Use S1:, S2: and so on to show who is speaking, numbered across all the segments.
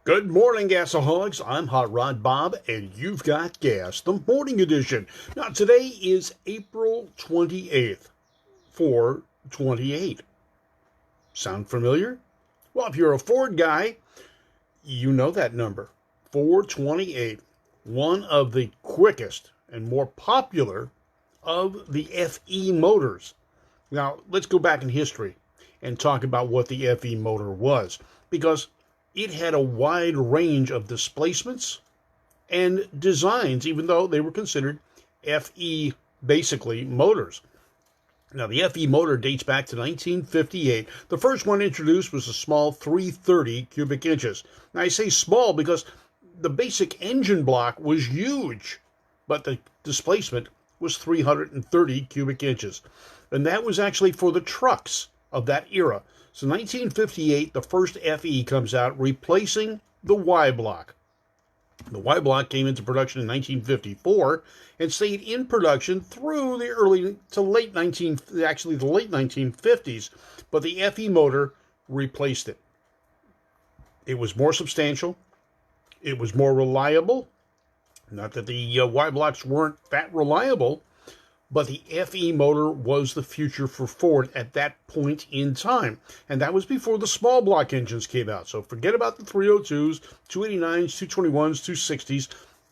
S1: Good morning, Gasaholics. I'm Hot Rod Bob, and you've got Gas, the morning edition. Now, today is April 28th, 4/28. Sound familiar? Well, if you're a Ford guy, you know that number. 4/28, one of the quickest and more popular of the FE motors. Now, let's go back in history and talk about what the FE motor was, because it had a wide range of displacements and designs, even though they were considered FE, basically, motors. Now, the FE motor dates back to 1958. The first one introduced was a small 330 cubic inches. Now, I say small because the basic engine block was huge, but the displacement was 330 cubic inches. And that was actually for the trucks of that era. So 1958, the first FE comes out, replacing the Y block. The Y block came into production in 1954 and stayed in production through the late 1950s, but the FE motor replaced it. It was more substantial. It was more reliable. Not that the Y blocks weren't that reliable, but the FE motor was the future for Ford at that point in time. And that was before the small block engines came out. So forget about the 302s, 289s, 221s, 260s.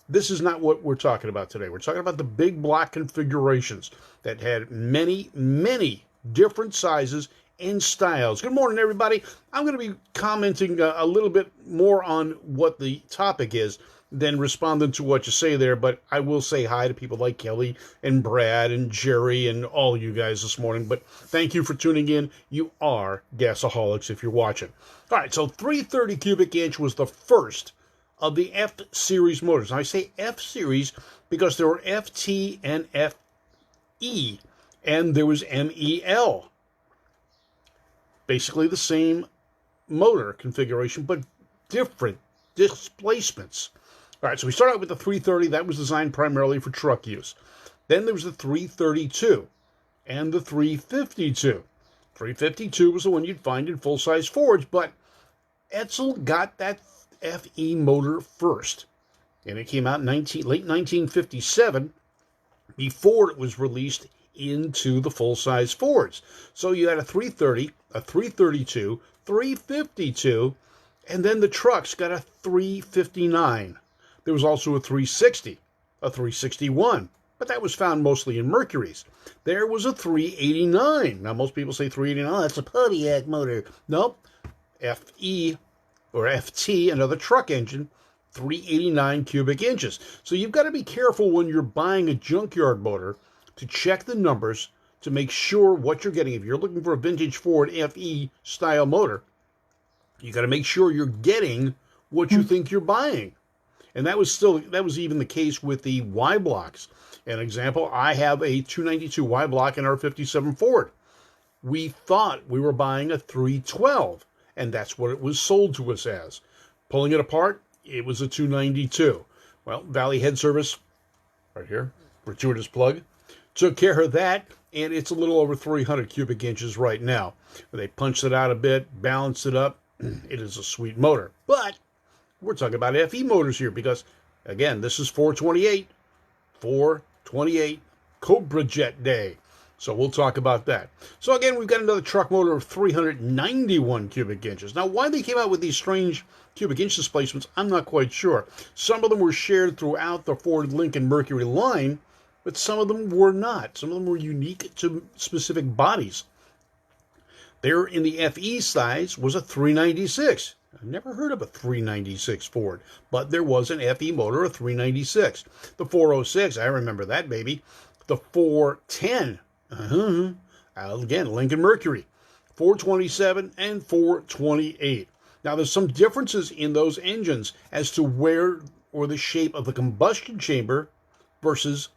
S1: This is not what we're talking about today. We're talking about the big block configurations that had many, many different sizes and styles. Good morning, everybody. I'm going to be commenting a little bit more on what the topic is than responding to what you say there, but I will say hi to people like Kelly and Brad and Jerry and all you guys this morning. But thank you for tuning in. You are Gasaholics if you're watching. All right, so 330 cubic inch was the first of the F-Series motors. And I say F-Series because there were FT and FE, and there was MEL. Basically the same motor configuration, but different displacements. All right, so we start out with the 330. That was designed primarily for truck use. Then there was the 332 and the 352. 352 was the one you'd find in full-size Fords, but Edsel got that FE motor first. And it came out in late 1957 before it was released into the full-size Fords. So you had a 330, a 332, 352, and then the trucks got a 359. There was also a 360, a 361, but that was found mostly in Mercuries. There was a 389. Now, most people say 389, that's a Pontiac motor. Nope. FE, or FT, another truck engine, 389 cubic inches. So you've got to be careful when you're buying a junkyard motor to check the numbers to make sure what you're getting. If you're looking for a vintage Ford FE style motor, you got to make sure you're getting what you think you're buying. And that was even the case with the Y blocks. An example, I have a 292 Y block in our 57 Ford. We thought we were buying a 312, and that's what it was sold to us as. Pulling it apart, it was a 292. Well, Valley Head Service, right here, gratuitous plug, took care of that, and it's a little over 300 cubic inches right now. They punched it out a bit, balanced it up. It is a sweet motor. But we're talking about FE motors here because, again, this is 4/28 Cobra Jet Day. So we'll talk about that. So again, we've got another truck motor of 391 cubic inches. Now, why they came out with these strange cubic inch displacements, I'm not quite sure. Some of them were shared throughout the Ford, Lincoln, Mercury line, but some of them were not. Some of them were unique to specific bodies. There in the FE size was a 396. I've never heard of a 396 Ford, but there was an FE motor, a 396. The 406, I remember that baby. The 410, again, Lincoln Mercury. 427 and 428. Now, there's some differences in those engines as to where or the shape of the combustion chamber versus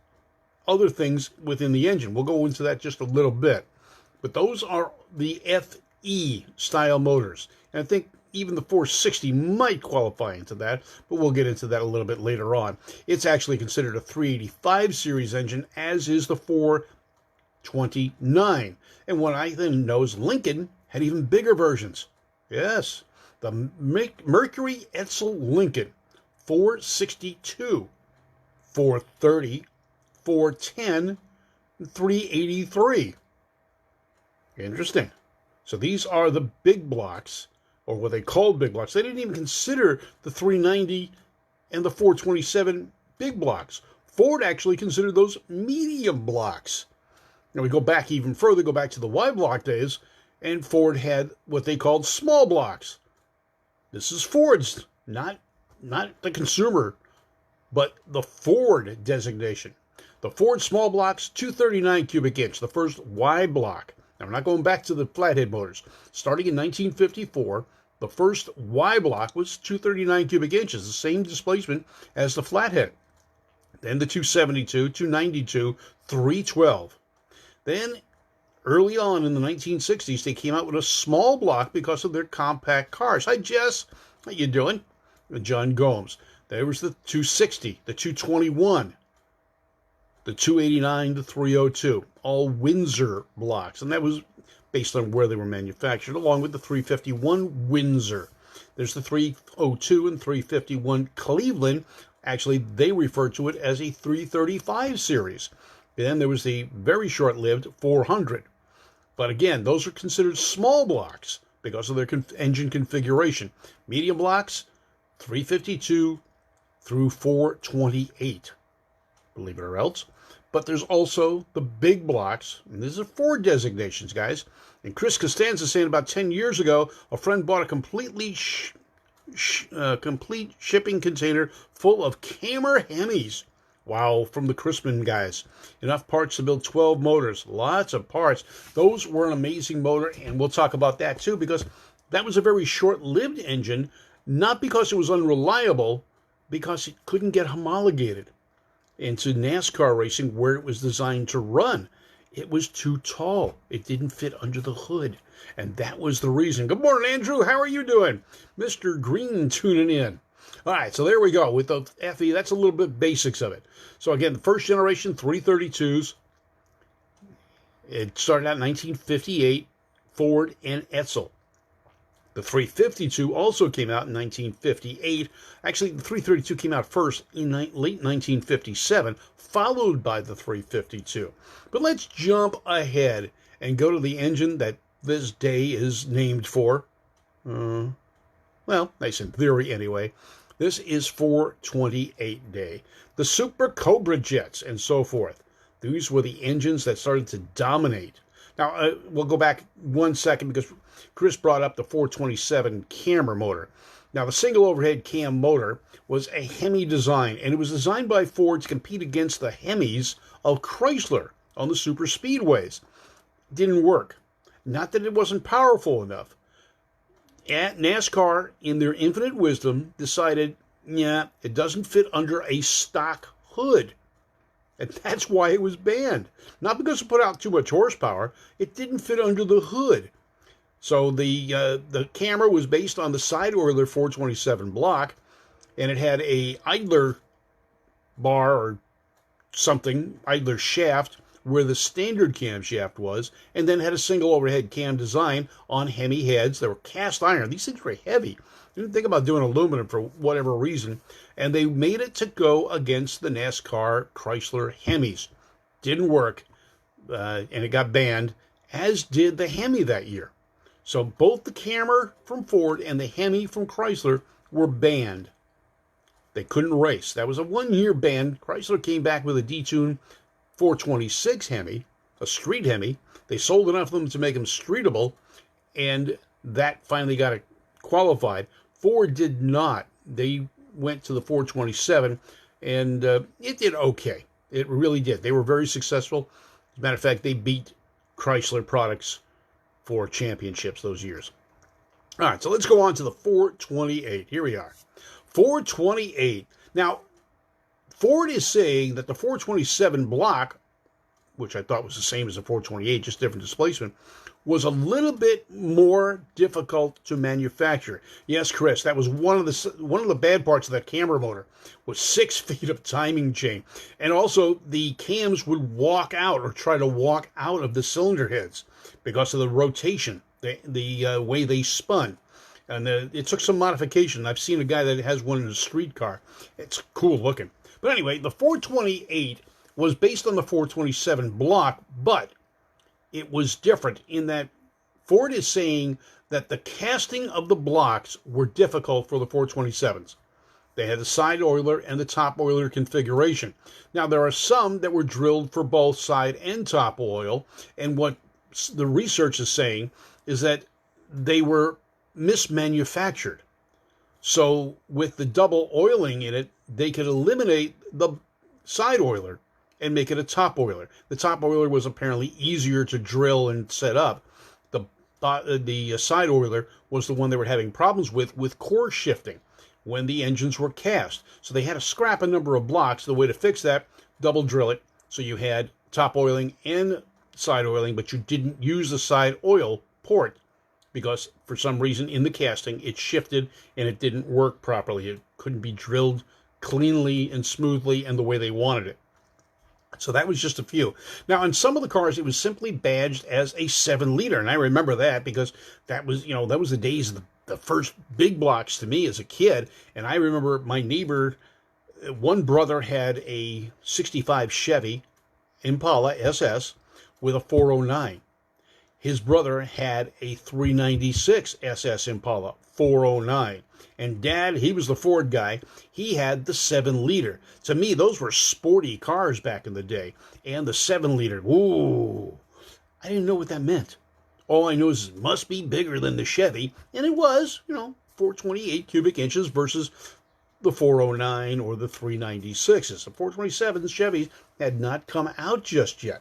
S1: other things within the engine. We'll go into that just a little bit. But those are the FE style motors. And I think even the 460 might qualify into that, but we'll get into that a little bit later on. It's actually considered a 385 series engine, as is the 429. And what I then know is Lincoln had even bigger versions. Yes, The Mercury Edsel Lincoln 462, 430, 410, 383. Interesting. So these are the big blocks, or what they called big blocks. They didn't even consider the 390 and the 427 big blocks. Ford actually considered those medium blocks. Now we go back even further, go back to the Y block days, and Ford had what they called small blocks. This is Ford's, not the consumer, but the Ford designation. The Ford small blocks, 239 cubic inch, the first Y block. Now, we're not going back to the flathead motors. Starting in 1954, the first Y block was 239 cubic inches, the same displacement as the flathead. Then the 272, 292, 312. Then, early on in the 1960s, they came out with a small block because of their compact cars. Hi, Jess. How you doing? John Gomes. There was the 260, the 221, the 289, the 302, all Windsor blocks. And that was based on where they were manufactured, along with the 351 Windsor. There's the 302 and 351 Cleveland. Actually, they refer to it as a 335 series. Then there was the very short-lived 400. But again, those are considered small blocks because of their engine configuration. Medium blocks, 352 through 428, believe it or else. But there's also the big blocks, and these are Ford designations, guys. And Chris Costanza saying about 10 years ago, a friend bought a complete shipping container full of Cammer Hemis. Wow, from the Chrisman guys. Enough parts to build 12 motors. Lots of parts. Those were an amazing motor, and we'll talk about that too, because that was a very short-lived engine, not because it was unreliable, because it couldn't get homologated into NASCAR racing where it was designed to run. It was too tall. It didn't fit under the hood, and that was the reason. Good morning, Andrew. How are you doing? Mr. Green tuning in. All right, so there we go with the FE. That's a little bit basics of it. So again, the first generation 332s. It started out in 1958, Ford and Edsel. The 352 also came out in 1958. Actually, the 332 came out first in late 1957, followed by the 352. But let's jump ahead and go to the engine that this day is named for. Well, nice in theory anyway. This is 428 day. The Super Cobra Jets and so forth. These were the engines that started to dominate. Now, we'll go back 1 second because Chris brought up the 427 camber motor. Now, the single overhead cam motor was a Hemi design, and it was designed by Ford to compete against the Hemis of Chrysler on the super speedways. Didn't work. Not that it wasn't powerful enough. NASCAR, in their infinite wisdom, decided, yeah, it doesn't fit under a stock hood. And that's why it was banned. Not because it put out too much horsepower. It didn't fit under the hood. So the camera was based on the side Oiler 427 block, and it had a idler bar or something, idler shaft, where the standard camshaft was, and then had a single overhead cam design on Hemi heads. They were cast iron. These things were heavy. Didn't think about doing aluminum for whatever reason, and they made it to go against the NASCAR Chrysler Hemis. Didn't work, and it got banned, as did the Hemi that year. So both the Cammer from Ford and the Hemi from Chrysler were banned. They couldn't race. That was a 1-year ban. Chrysler came back with a detuned 426 Hemi, a street Hemi. They sold enough of them to make them streetable, and that finally got it qualified. Ford did not. They went to the 427, and it did okay. It really did. They were very successful. As a matter of fact, they beat Chrysler products for championships those years. All right, so let's go on to the 428. Here we are. 428. Now, Ford is saying that the 427 block, which I thought was the same as the 428, just different displacement, was a little bit more difficult to manufacture. Yes, Chris, that was one of the bad parts of that camber motor, was 6 feet of timing chain. And also, the cams would walk out or try to walk out of the cylinder heads because of the rotation, the way they spun. And it took some modification. I've seen a guy that has one in a street car. It's cool looking. But anyway, the 428 was based on the 427 block, but it was different in that Ford is saying that the casting of the blocks were difficult for the 427s. They had the side oiler and the top oiler configuration. Now, there are some that were drilled for both side and top oil, and what the research is saying is that they were mismanufactured. So with the double oiling in it, they could eliminate the side oiler and make it a top oiler. The top oiler was apparently easier to drill and set up. The side oiler was the one they were having problems with core shifting when the engines were cast. So they had to scrap a number of blocks. The way to fix that, double drill it. So you had top oiling and side oiling, but you didn't use the side oil port because for some reason in the casting it shifted and it didn't work properly. It couldn't be drilled cleanly and smoothly and the way they wanted it. So that was just a few. Now, in some of the cars, it was simply badged as a 7-liter, and I remember that because that was the days of the first big blocks to me as a kid. And I remember my neighbor, one brother had a 65 Chevy Impala SS with a 409. His brother had a 396 SS Impala 409. And Dad, he was the Ford guy. He had the 7-liter. To me, those were sporty cars back in the day. And the 7-liter, ooh, I didn't know what that meant. All I know is it must be bigger than the Chevy. And it was, 428 cubic inches versus the 409 or the 396s. The 427 Chevys had not come out just yet.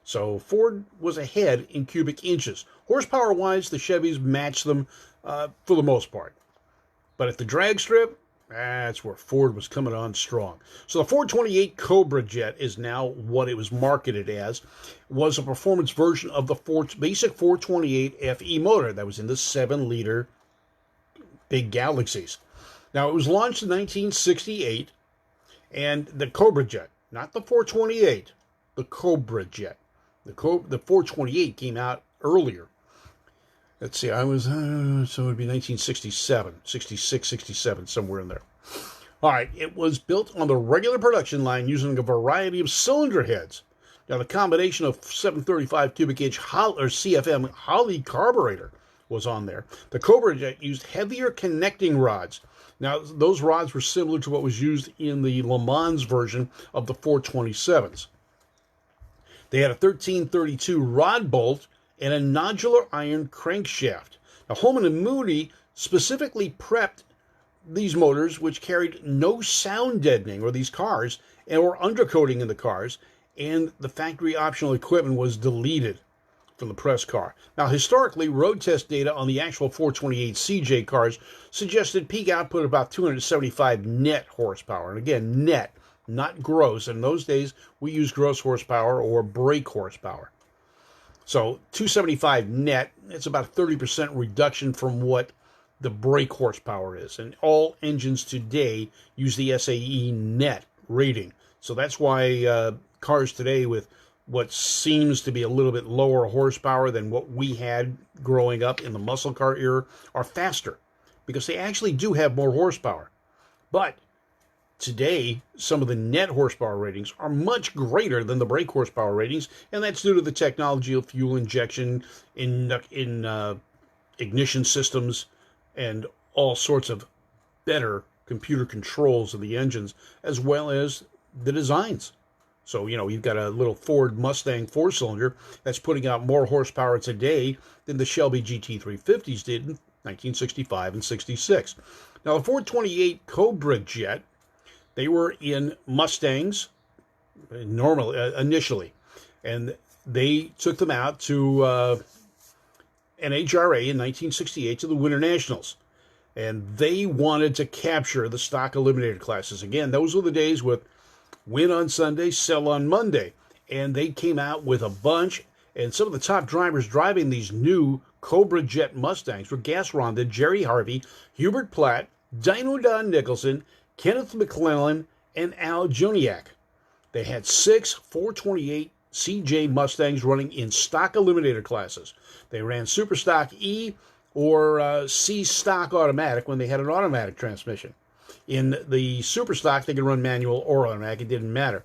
S1: So Ford was ahead in cubic inches. Horsepower-wise, the Chevys matched them for the most part. But at the drag strip, that's where Ford was coming on strong. So the 428 Cobra Jet is now what it was marketed as, was a performance version of the basic 428 FE motor that was in the 7-liter Big Galaxies. Now, it was launched in 1968, and the Cobra Jet, not the 428, the Cobra Jet. The 428 came out earlier. Let's see, so it would be 1967, 66, 67, somewhere in there. All right, it was built on the regular production line using a variety of cylinder heads. Now, the combination of 735 cubic inch CFM Holley carburetor was on there. The Cobra Jet used heavier connecting rods. Now, those rods were similar to what was used in the Le Mans version of the 427s. They had a 1332 rod bolt and a nodular iron crankshaft. Now, Holman and Moody specifically prepped these motors, which carried no sound deadening, or these cars, or undercoating in the cars, and the factory optional equipment was deleted from the press car. Now, historically, road test data on the actual 428 CJ cars suggested peak output of about 275 net horsepower. And again, net, not gross. In those days, we used gross horsepower or brake horsepower. So 275 net, it's about a 30% reduction from what the brake horsepower is. And all engines today use the SAE net rating. So that's why cars today with what seems to be a little bit lower horsepower than what we had growing up in the muscle car era are faster, because they actually do have more horsepower. But today, some of the net horsepower ratings are much greater than the brake horsepower ratings, and that's due to the technology of fuel injection in ignition systems and all sorts of better computer controls of the engines, as well as the designs. So, you've got a little Ford Mustang 4-cylinder that's putting out more horsepower today than the Shelby GT350s did in 1965 and 66. Now, the 428 Cobra Jet, they were in Mustangs initially, and they took them out to NHRA in 1968 to the Winter Nationals, and they wanted to capture the stock eliminated classes. Again, those were the days with win on Sunday, sell on Monday, and they came out with a bunch, and some of the top drivers driving these new Cobra Jet Mustangs were Gas Ronda, Jerry Harvey, Hubert Platt, Dino Don Nicholson, Kenneth McClellan, and Al Joniak. They had 6 428 CJ Mustangs running in stock eliminator classes. They ran Super Stock E, or C stock automatic when they had an automatic transmission. In the super stock, they could run manual or automatic. It didn't matter.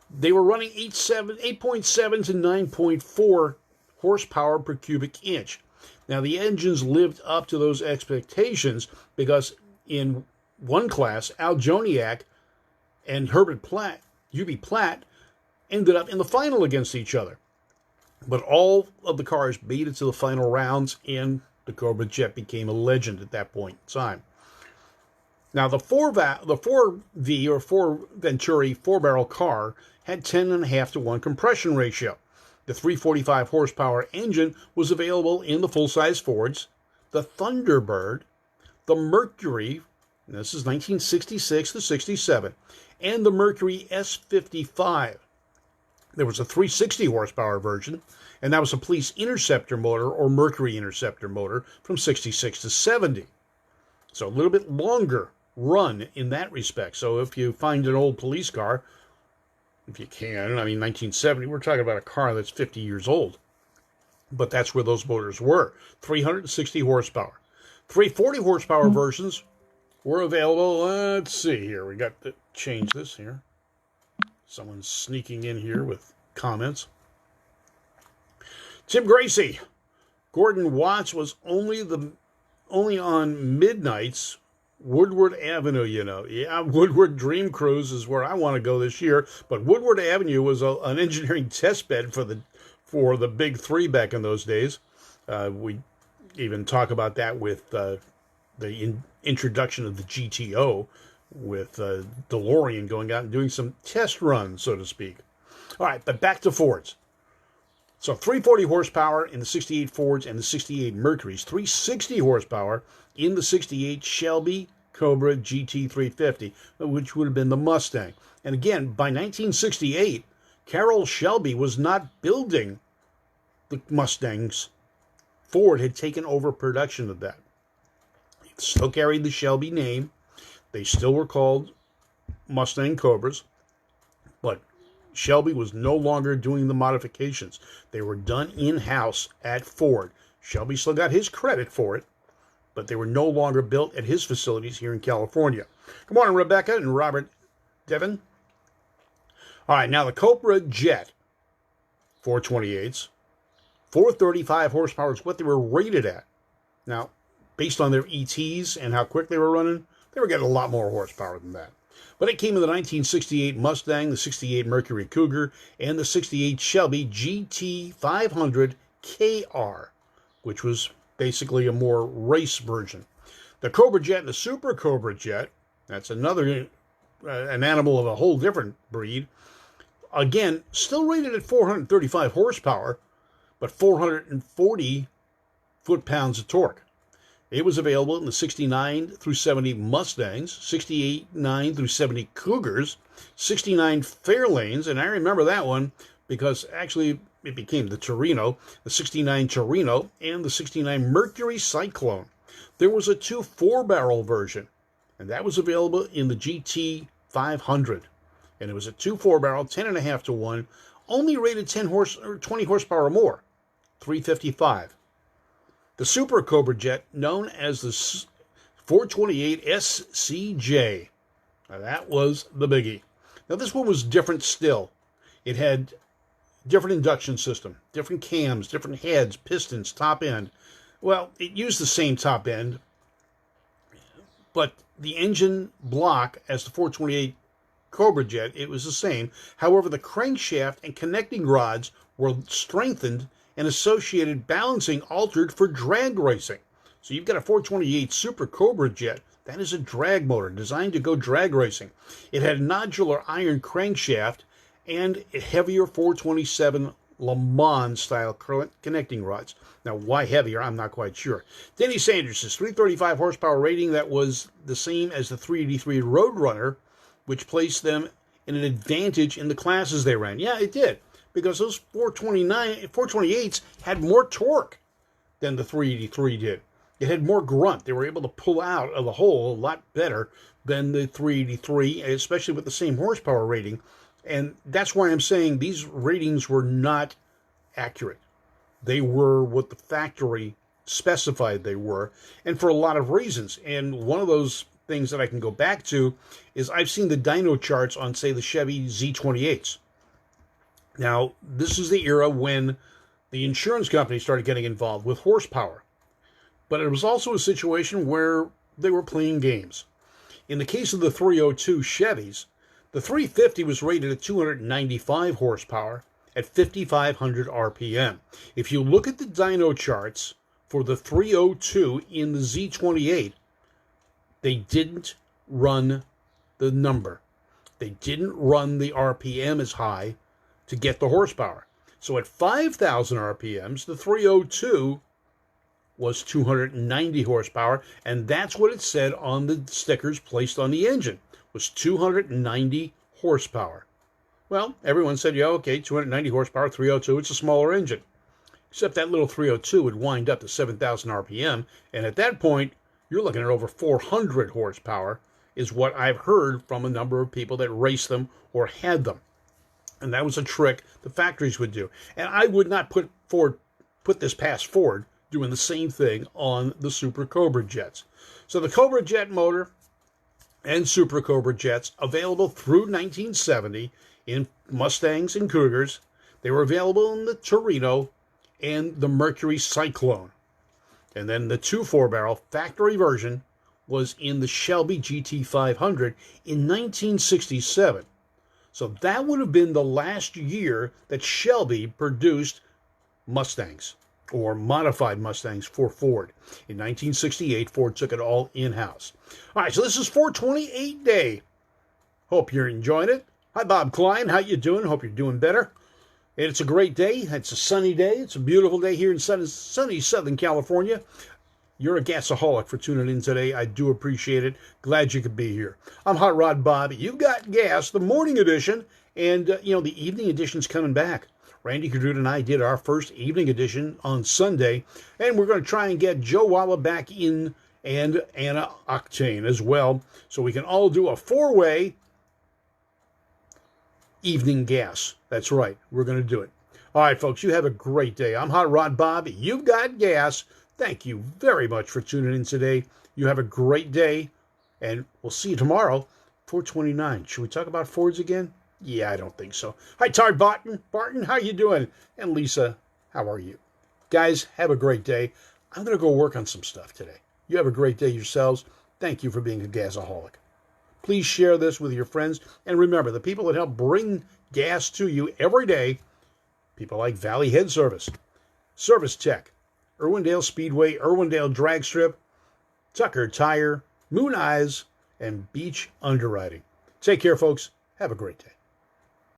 S1: They were running 8.7 to 9.4 horsepower per cubic inch. Now, the engines lived up to those expectations because in one class, Al Joniak and Herbert Platt, UB Platt, ended up in the final against each other. But all of the cars made it to the final rounds, and the Cobra Jet became a legend at that point in time. Now, the 4V or 4 Venturi 4-barrel car had 10.5 to 1 compression ratio. The 345 horsepower engine was available in the full-size Fords, the Thunderbird, the Mercury, and this is 1966 to 67, and the Mercury S55. There was a 360 horsepower version, and that was a Police Interceptor motor or Mercury Interceptor motor from 66 to 70. So a little bit longer run in that respect. So if you find an old police car, if you can, I mean 1970, we're talking about a car that's 50 years old. But that's where those motors were. 360 horsepower. 340 horsepower versions were available. Let's see here. We got to change this here. Someone's sneaking in here with comments. Tim Gracie. Gordon Watts was only on midnights. Woodward Avenue, you know. Yeah, Woodward Dream Cruise is where I want to go this year. But Woodward Avenue was an engineering test bed for the Big Three back in those days. We even talk about that with the introduction of the GTO, with DeLorean going out and doing some test runs, so to speak. All right, but back to Fords. So 340 horsepower in the 68 Fords and the 68 Mercurys, 360 horsepower in the 68 Shelby Cobra GT350, which would have been the Mustang. And again, by 1968, Carroll Shelby was not building the Mustangs. Ford had taken over production of that. It still carried the Shelby name. They still were called Mustang Cobras, but Shelby was no longer doing the modifications. They were done in-house at Ford. Shelby still got his credit for it, but they were no longer built at his facilities here in California. Good morning, Rebecca and Robert Devon. All right, now the Cobra Jet 428s, 435 horsepower is what they were rated at. Now, based on their ETs and how quick they were running, they were getting a lot more horsepower than that. But it came in the 1968 Mustang, the 68 Mercury Cougar, and the 68 Shelby GT500 KR, which was basically a more race version. The Cobra Jet and the Super Cobra Jet, that's another, an animal of a whole different breed. Again, still rated at 435 horsepower, but 440 foot-pounds of torque. It was available in the 69 through 70 Mustangs, 68 through 70 Cougars, 69 Fairlanes, and I remember that one because actually it became the Torino, the 69 Torino, and the 69 Mercury Cyclone. There was a 2 4-barrel version, and that was available in the GT 500. And it was a 2 4-barrel, 10.5 to 1, only rated 20 horsepower or more, 355. The Super Cobra Jet, known as the 428 SCJ. Now that was the biggie. Now this one was different still. It had different induction system, different cams, different heads, pistons, top end. Well, it used the same top end, but the engine block as the 428 Cobra Jet, it was the same. However, the crankshaft and connecting rods were strengthened and associated balancing altered for drag racing. So you've got a 428 Super Cobra Jet. That is a drag motor designed to go drag racing. It had a nodular iron crankshaft and a heavier 427 Le Mans style connecting rods. Now, why heavier? I'm not quite sure. Denny Sanders' 335 horsepower rating, that was the same as the 383 Roadrunner, which placed them in an advantage in the classes they ran. Yeah, it did, because those 428s had more torque than the 383 did. It had more grunt. They were able to pull out of the hole a lot better than the 383, especially with the same horsepower rating. And that's why I'm saying these ratings were not accurate. They were what the factory specified they were, and for a lot of reasons. And one of those things that I can go back to is I've seen the dyno charts on, say, the Chevy Z28s. Now, this is the era when the insurance company started getting involved with horsepower. But it was also a situation where they were playing games. In the case of the 302 Chevys, the 350 was rated at 295 horsepower at 5,500 RPM. If you look at the dyno charts for the 302 in the Z28, they didn't run the number. They didn't run the RPM as high to get the horsepower. So at 5,000 RPMs, the 302 was 290 horsepower, and that's what it said on the stickers placed on the engine, was 290 horsepower. Well, everyone said, yeah, okay, 290 horsepower, 302, it's a smaller engine. Except that little 302 would wind up to 7,000 RPM, and at that point, you're looking at over 400 horsepower, is what I've heard from a number of people that raced them or had them. And that was a trick the factories would do. And I would not put this past Ford doing the same thing on the Super Cobra Jets. So the Cobra Jet motor and Super Cobra Jets available through 1970 in Mustangs and Cougars. They were available in the Torino and the Mercury Cyclone. And then the 2.4-barrel factory version was in the Shelby GT500 in 1967. So that would have been the last year that Shelby produced Mustangs, or modified Mustangs for Ford. In 1968, Ford took it all in-house. All right, so this is 428 Day. Hope you're enjoying it. Hi, Bob Klein. How you doing? Hope you're doing better. And it's a great day. It's a sunny day. It's a beautiful day here in sunny Southern California. You're a gasaholic for tuning in today. I do appreciate it. Glad you could be here. I'm Hot Rod Bob. You've got gas, the morning edition, and, the evening edition's coming back. Randy Cadruta and I did our first evening edition on Sunday, and we're going to try and get Joe Walla back in and Anna Octane as well, so we can all do a four-way evening gas. That's right. We're going to do it. All right, folks, you have a great day. I'm Hot Rod Bob. You've got gas. Thank you very much for tuning in today. You have a great day, and we'll see you tomorrow, 429. Should we talk about Fords again? Yeah, I don't think so. Hi, Tard Barton. Barton, how you doing? And Lisa, how are you? Guys, have a great day. I'm going to go work on some stuff today. You have a great day yourselves. Thank you for being a gasaholic. Please share this with your friends. And remember, the people that help bring gas to you every day, people like Valley Head Service, Service Tech, Irwindale Speedway, Irwindale Drag Strip, Tucker Tire, Moon Eyes, and Beach Underwriting. Take care, folks. Have a great day.